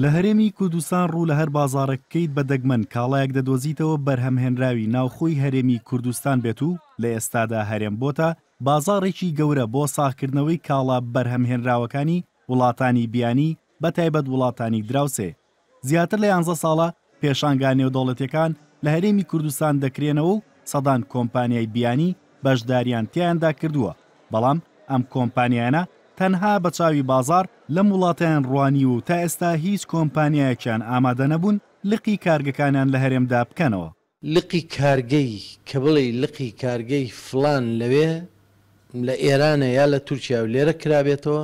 لە هەرێمی کوردستان ڕوو لە هەر بازاڕێکەکەیت بە دەگمەن کاڵایەک دەدۆزیتەوە بەرهەمهێنراوی ناوخۆی هەرێمی کوردستان بێت و لە ئێستادا هەرێم بۆتە بازاڕێکی گەورە بۆ ساغکردنەوەی کاڵا بەرهەمهێنراوەکانی وڵاتانی بیانی بە تایبەت وڵاتانی دراوسێ. زیاتر لە 11 ساڵە پێشانگا نێودەوڵەتیەکان لە هەرێمی کوردستان دەکرێنەوە و سەدان کۆمپانیای بیانی بەشداریان تیاندا کردووە، بەڵام ئەم کۆمپانیانە تەنها بە چاوی بازار لەم وڵاتیان ڕوانی و تا ئێستا هیچ کۆمپانیایەکیان ئامادە نەبوون لقی کارگەکانیان لە هەرێمدا بکەنەوە. لقی کارگەی کە بڵێ لقی کارگەی فلان لەوێ لە ئێرانە یا لە تورکیا و لێرە کرابێتەوە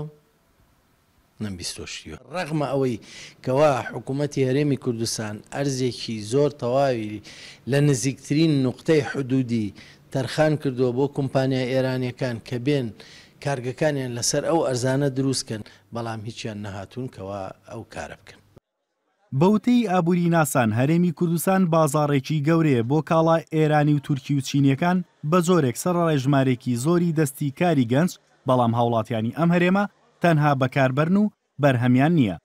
نەمبیستۆشیوە. ڕەغمە ئەوەی کەوا حکوومەتی هەرێمی کوردستان ئەرزێکی زۆر تەواوی لە نزیکترین نوقتەی حدودی تەرخان کردووە بۆ کۆمپانیای ئێرانیەکان کە بێن کارگەکانیان لەسەر ئەو ئەرزانە دروستکەن، بەڵام هیچیان نەهاتوون کەوا ئەو کارە بکەن. بەوتەی ئابووری ناسان هەرێمی کوردستان بازاڕێکی گەورەیە بۆ کاڵا ئێرانی و تورکی و چینیەکان بە زۆرێک سەرڕێژمارێکی زۆری دەستی کاری گەنج، بەڵام هاوڵاتیانی ئەم هەرێمە تەنها بەکاربەرن و بەرهەمیان نییە.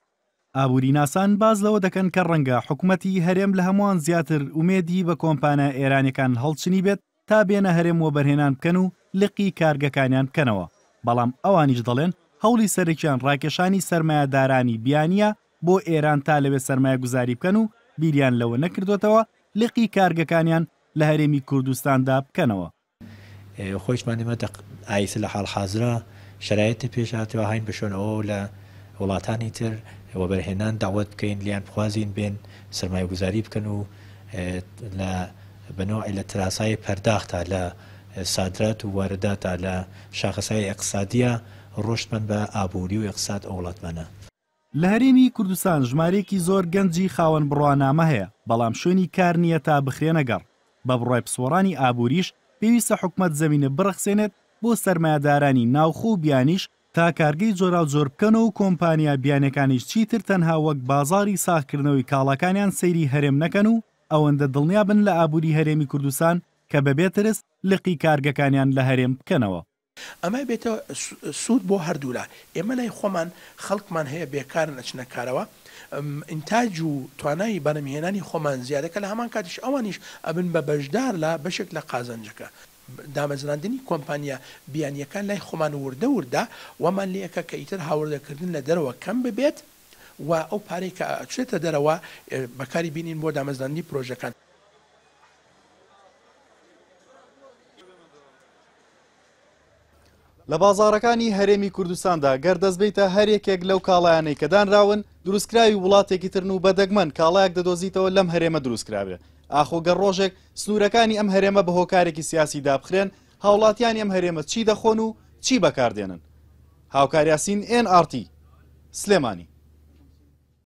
ئابووری ناسان باز لەوە دەکەن کە ڕەنگە حکوومەتی هەرێم لە هەمووان زیاتر ئومێدی بە کۆمپانیا ئێرانیەکان هەڵچنی بێت تا بێنە هەرێم و بەرهێنان بکەن و لقی کارگەکانیان بکەنەوە، بەڵام ئەوانیش دەڵێن هەوڵی سەرێکیان ڕاکێشانی سەرمایەدارانی بیانیە بۆ ئێران تا لەوێ سەرمایە گوزاری بکەن و بیریان لەوە نەکردوێتەوە لقی کارگەکانیان لە هەرێمی کوردستاندا بکەنەوە. خۆشمان دەمە ئایسە لە حاڵ حازرا شرایەتی پێشهاتەوە هاین بشۆنەوە لە وڵاتانی تر وەبەرهێنان داوت بکەین لیان بخوازین بێن سەرمایە گوزاری بکەن و لە بنەوەی لە تراسای پەرداختا لە سادرات و وارداتە لە شاخصای اقتصادیە ڕۆشتمەند بە ئابووری و اقتصاد وڵاتمانە. لە هەرێمی کوردستان ژمارەیەکی زۆر گەنجی خاوەن بڕوانامە هەیە، بەڵام شوێنی کار نییە تا بخرێنەگەڕ. بە بڕای پسوەڕانی ئابووریش پێویستە حکومەت زەمینە بڕەخسێنێت بۆ سەرمایەدارانی ناوخۆ و بیانیش تا کارگەی جۆرا زۆر بکەنەوە و کۆمپانیا بیانەکانیش چیتر تەنها وەک بازاری ساغکردنەوەی کاڵەکانیان سەیری هەرێم نەکەن و ئەوەندە دڵنیا بن لە ئابووری هەرێمی کوردستان کە بەبێترس لقی کارگەکانیان لە هەرێم بکەنەوە. ئەمە بێتە سوود بۆ هەردوولا. ئێمە لای خۆمان خەڵکمان هەیە بێکار نەچنە کارەوە، ئینتاج و توانایی بەرهەمهێنانی خۆمان زیادەکە لە هەمان کاتیش ئەوانیش ئەبن بە بەشدار لە بەشێک لە قازانجەکە. دامەزراندنی کۆمپانیا بیانیەکان لای خۆمان وردە وەمان لێەکە کە ئیتر هاوردەکردن لە دەرەوە کەم ببێت و ئەو پارەی کە ئەچێتە دەرەوە بەکاری بینین بۆ دامەزراندنی پرۆژەکان. لە بازاڕەکانی هەرێمی کوردستاندا گەردەستبێتە هەرێکێک لەو کاڵایانەی کە دانراون دروستکراوی وڵاتێکی ترن و بەدەگمەن کاڵایەک دەدۆزیتەوە لەم هەرێمە دروستکراوێ. ئاخۆگەر ڕۆژێک سنوورەکانی ئەم هەرێمە بە هۆکارێکی سیاسی دابخرێن، هاوڵاتیانی ئەم هەرێمە چی دەخۆن و چی بەکاردێنن. هاوکاریاسین NRT سلێمانی.